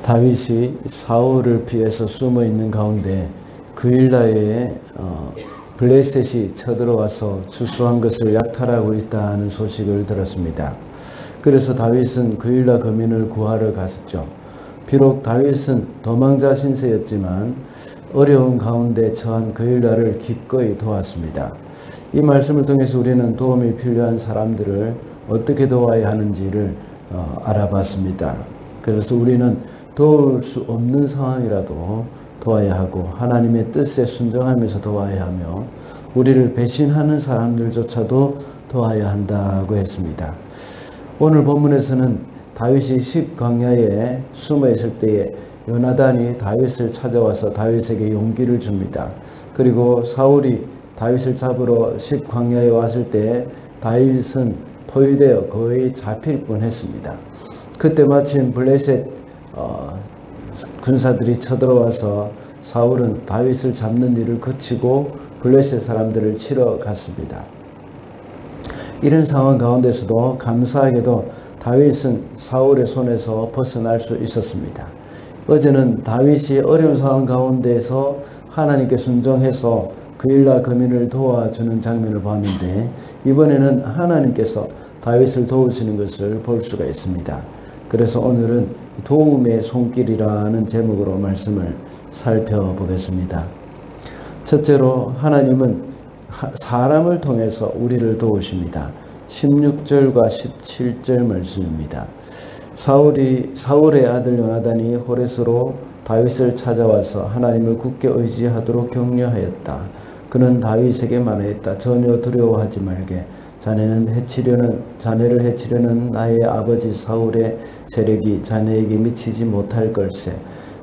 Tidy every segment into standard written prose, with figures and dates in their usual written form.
다윗이 사울을 피해서 숨어 있는 가운데 그일라에 블레셋이 쳐들어와서 주수한 것을 약탈하고 있다는 소식을 들었습니다. 그래서 다윗은 그일라 거민을 구하러 갔었죠. 비록 다윗은 도망자 신세였지만 어려운 가운데 처한 그일라를 기꺼이 도왔습니다. 이 말씀을 통해서 우리는 도움이 필요한 사람들을 어떻게 도와야 하는지를 알아봤습니다. 그래서 우리는 도울 수 없는 상황이라도 도와야 하고 하나님의 뜻에 순종하면서 도와야 하며 우리를 배신하는 사람들조차도 도와야 한다고 했습니다. 오늘 본문에서는 다윗이 십광야에 숨어 있을 때에 요나단이 다윗을 찾아와서 다윗에게 용기를 줍니다. 그리고 사울이 다윗을 잡으러 십광야에 왔을 때 다윗은 포위되어 거의 잡힐 뻔했습니다. 그때 마침 블레셋 군사들이 쳐들어와서 사울은 다윗을 잡는 일을 그치고 블레셋 사람들을 치러 갔습니다. 이런 상황 가운데서도 감사하게도 다윗은 사울의 손에서 벗어날 수 있었습니다. 어제는 다윗이 어려운 상황 가운데서 하나님께 순종해서 그일라 거민을 도와주는 장면을 봤는데 이번에는 하나님께서 다윗을 도우시는 것을 볼 수가 있습니다. 그래서 오늘은 도움의 손길이라는 제목으로 말씀을 살펴보겠습니다. 첫째로 하나님은 사람을 통해서 우리를 도우십니다. 16절과 17절 말씀입니다. 사울의 아들 요나단이 호레스로 다윗을 찾아와서 하나님을 굳게 의지하도록 격려하였다. 그는 다윗에게 말하였다. 전혀 두려워하지 말게. 자네를 해치려는 나의 아버지 사울의 세력이 자네에게 미치지 못할 걸세.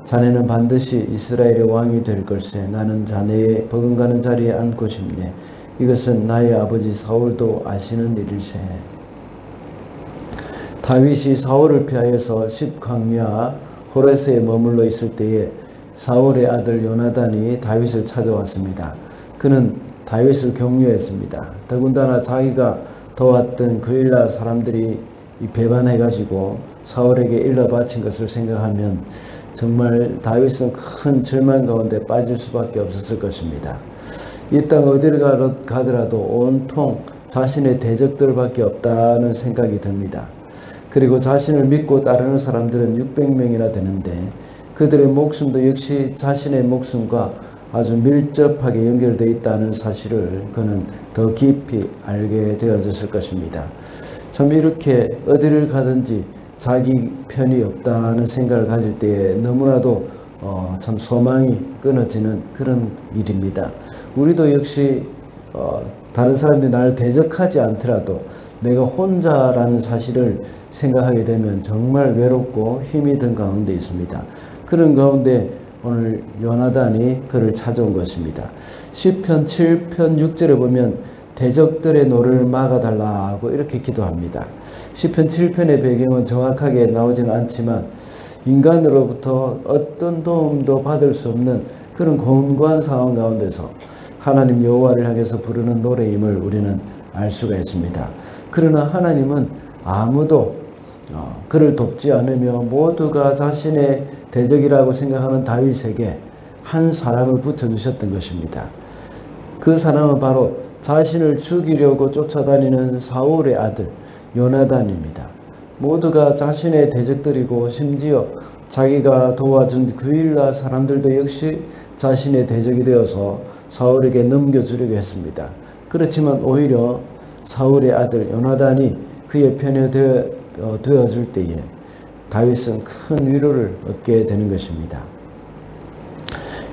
자네는 반드시 이스라엘의 왕이 될 걸세. 나는 자네의 버금가는 자리에 앉고 싶네. 이것은 나의 아버지 사울도 아시는 일일세. 다윗이 사울을 피하여서 십광야 호레스에 머물러 있을 때에 사울의 아들 요나단이 다윗을 찾아왔습니다. 그는 다윗을 격려했습니다. 더군다나 자기가 도왔던 그일라 사람들이 배반해가지고 사울에게 일러 바친 것을 생각하면 정말 다윗은 큰 절망 가운데 빠질 수밖에 없었을 것입니다. 이 땅 어디를 가더라도 온통 자신의 대적들밖에 없다는 생각이 듭니다. 그리고 자신을 믿고 따르는 사람들은 600명이나 되는데 그들의 목숨도 역시 자신의 목숨과 아주 밀접하게 연결되어 있다는 사실을 그는 더 깊이 알게 되어졌을 것입니다. 참 이렇게 어디를 가든지 자기 편이 없다는 생각을 가질 때에 너무나도 참 소망이 끊어지는 그런 일입니다. 우리도 역시 다른 사람들이 나를 대적하지 않더라도 내가 혼자라는 사실을 생각하게 되면 정말 외롭고 힘이 든 가운데 있습니다. 그런 가운데 오늘 요나단이 그를 찾아온 것입니다. 시편 7편 6절에 보면 대적들의 노를 막아달라고 이렇게 기도합니다. 시편 7편의 배경은 정확하게 나오지는 않지만 인간으로부터 어떤 도움도 받을 수 없는 그런 곤고한 상황 가운데서 하나님 여호와를 향해서 부르는 노래임을 우리는 알 수가 있습니다. 그러나 하나님은 아무도 그를 돕지 않으며 모두가 자신의 대적이라고 생각하는 다윗에게 한 사람을 붙여주셨던 것입니다. 그 사람은 바로 자신을 죽이려고 쫓아다니는 사울의 아들 요나단입니다. 모두가 자신의 대적들이고 심지어 자기가 도와준 그일라 사람들도 역시 자신의 대적이 되어서 사울에게 넘겨주려고 했습니다. 그렇지만 오히려 사울의 아들 요나단이 그의 편에 되어줄 때에 다윗은 큰 위로를 얻게 되는 것입니다.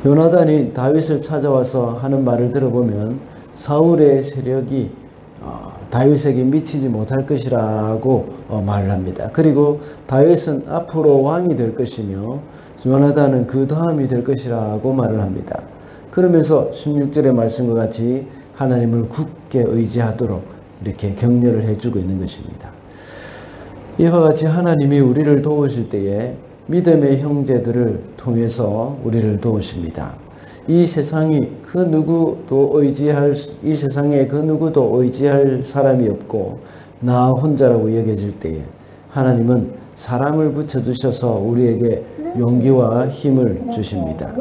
요나단이 다윗을 찾아와서 하는 말을 들어보면 사울의 세력이 다윗에게 미치지 못할 것이라고 말을 합니다. 그리고 다윗은 앞으로 왕이 될 것이며 요나단은 그 다음이 될 것이라고 말을 합니다. 그러면서 16절의 말씀과 같이 하나님을 굳게 의지하도록 이렇게 격려를 해주고 있는 것입니다. 이와 같이 하나님이 우리를 도우실 때에 믿음의 형제들을 통해서 우리를 도우십니다. 이 세상에 그 누구도 의지할 사람이 없고 나 혼자라고 여겨질 때에 하나님은 사람을 붙여주셔서 우리에게 용기와 힘을 주십니다.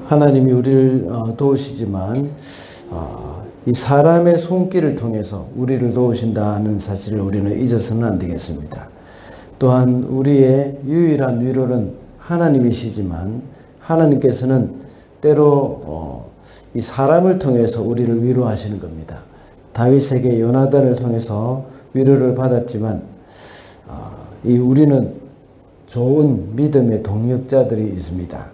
하나님이 우리를 도우시지만 이 사람의 손길을 통해서 우리를 도우신다는 사실을 우리는 잊어서는 안 되겠습니다. 또한 우리의 유일한 위로는 하나님이시지만 하나님께서는 때로 이 사람을 통해서 우리를 위로하시는 겁니다. 다윗에게 요나단을 통해서 위로를 받았지만 우리는 좋은 믿음의 동력자들이 있습니다.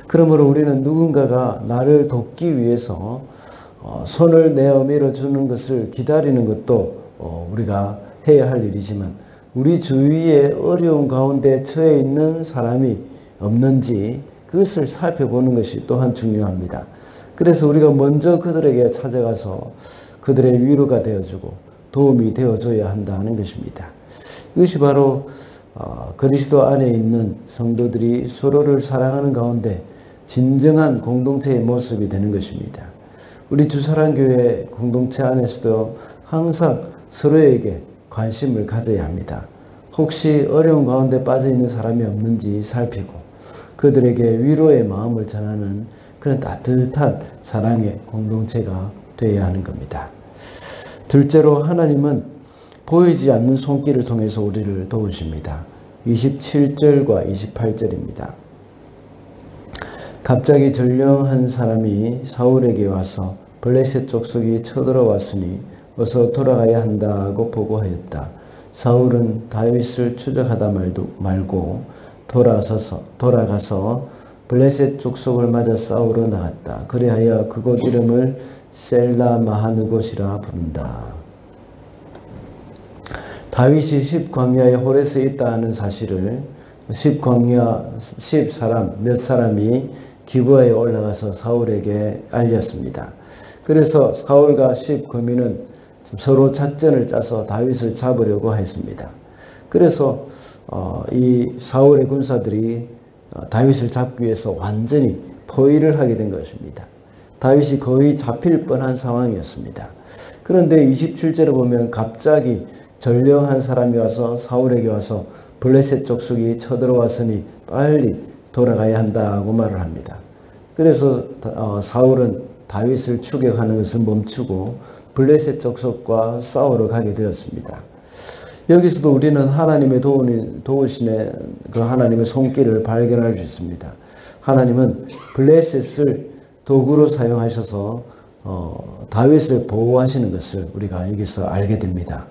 그러므로 우리는 누군가가 나를 돕기 위해서 손을 내어 밀어주는 것을 기다리는 것도 우리가 해야 할 일이지만 우리 주위에 어려운 가운데 처해 있는 사람이 없는지 그것을 살펴보는 것이 또한 중요합니다. 그래서 우리가 먼저 그들에게 찾아가서 그들의 위로가 되어주고 도움이 되어줘야 한다는 것입니다. 이것이 바로 그리스도 안에 있는 성도들이 서로를 사랑하는 가운데 진정한 공동체의 모습이 되는 것입니다. 우리 주사랑교회 공동체 안에서도 항상 서로에게 관심을 가져야 합니다. 혹시 어려운 가운데 빠져있는 사람이 없는지 살피고 그들에게 위로의 마음을 전하는 그런 따뜻한 사랑의 공동체가 되어야 하는 겁니다. 둘째로 하나님은 보이지 않는 손길을 통해서 우리를 도우십니다. 27절과 28절입니다. 갑자기 전령한 사람이 사울에게 와서 블레셋 족속이 쳐들어왔으니 어서 돌아가야 한다고 보고하였다. 사울은 다윗을 추적하다 말고 돌아가서 블레셋 족속을 맞아 싸우러 나갔다. 그리하여 그곳 이름을 셀라 마하느곳이라 부른다. 다윗이 10광야의 호레스에 있다는 사실을 10사람 몇 사람이 기브아에 올라가서 사울에게 알렸습니다. 그래서 사울과 10거민은 서로 작전을 짜서 다윗을 잡으려고 했습니다. 그래서 이 사울의 군사들이 다윗을 잡기 위해서 완전히 포위를 하게 된 것입니다. 다윗이 거의 잡힐 뻔한 상황이었습니다. 그런데 27절에 보면 갑자기 전령한 사람이 와서 사울에게 와서 블레셋 족속이 쳐들어왔으니 빨리 돌아가야 한다고 말을 합니다. 그래서 사울은 다윗을 추격하는 것을 멈추고 블레셋 족속과 싸우러 가게 되었습니다. 여기서도 우리는 하나님의 도우시는 그 하나님의 손길을 발견할 수 있습니다. 하나님은 블레셋을 도구로 사용하셔서 다윗을 보호하시는 것을 우리가 여기서 알게 됩니다.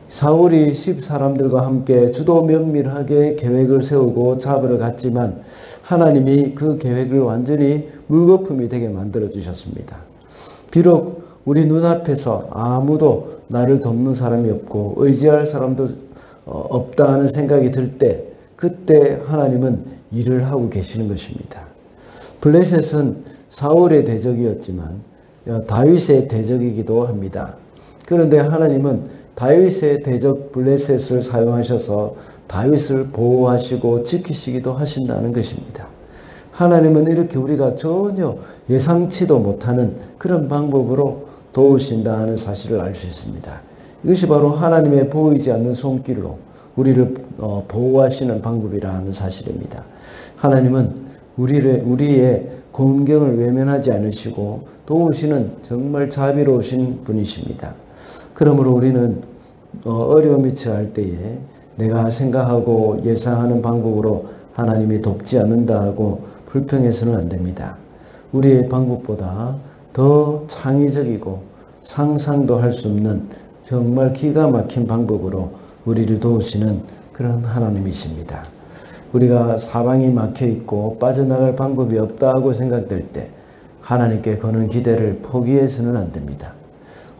사울이 10사람들과 함께 주도 면밀하게 계획을 세우고 잡으러 갔지만 하나님이 그 계획을 완전히 물거품이 되게 만들어 주셨습니다. 비록 우리 눈앞에서 아무도 나를 돕는 사람이 없고 의지할 사람도 없다 하는 생각이 들 때 그때 하나님은 일을 하고 계시는 것입니다. 블레셋은 사울의 대적이었지만 다윗의 대적이기도 합니다. 그런데 하나님은 다윗의 대적 블레셋을 사용하셔서 다윗을 보호하시고 지키시기도 하신다는 것입니다. 하나님은 이렇게 우리가 전혀 예상치도 못하는 그런 방법으로 도우신다 하는 사실을 알 수 있습니다. 이것이 바로 하나님의 보이지 않는 손길로 우리를 보호하시는 방법이라는 사실입니다. 하나님은 우리의 공경을 외면하지 않으시고 도우시는 정말 자비로우신 분이십니다. 그러므로 우리는 어려움이 처할 때에 내가 생각하고 예상하는 방법으로 하나님이 돕지 않는다고 불평해서는 안 됩니다. 우리의 방법보다 더 창의적이고 상상도 할 수 없는 정말 기가 막힌 방법으로 우리를 도우시는 그런 하나님이십니다. 우리가 사방이 막혀 있고 빠져나갈 방법이 없다고 생각될 때 하나님께 거는 기대를 포기해서는 안 됩니다.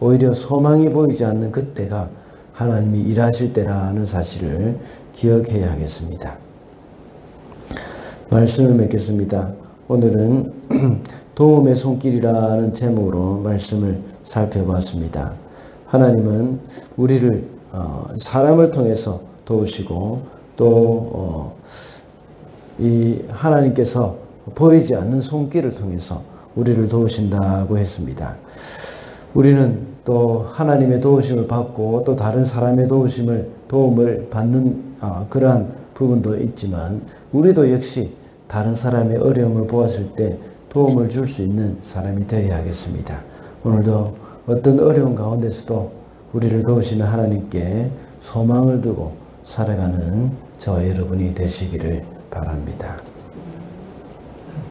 오히려 소망이 보이지 않는 그때가 하나님이 일하실 때라는 사실을 기억해야 하겠습니다. 말씀을 맺겠습니다. 오늘은 도움의 손길이라는 제목으로 말씀을 살펴봤습니다. 하나님은 우리를 사람을 통해서 도우시고 또 이 하나님께서 보이지 않는 손길을 통해서 우리를 도우신다고 했습니다. 우리는 또 하나님의 도우심을 받고 또 다른 사람의 도움을 받는 그러한 부분도 있지만 우리도 역시 다른 사람의 어려움을 보았을 때 도움을 줄 수 있는 사람이 되어야 하겠습니다. 오늘도 어떤 어려운 가운데서도 우리를 도우시는 하나님께 소망을 두고 살아가는 저와 여러분이 되시기를 바랍니다.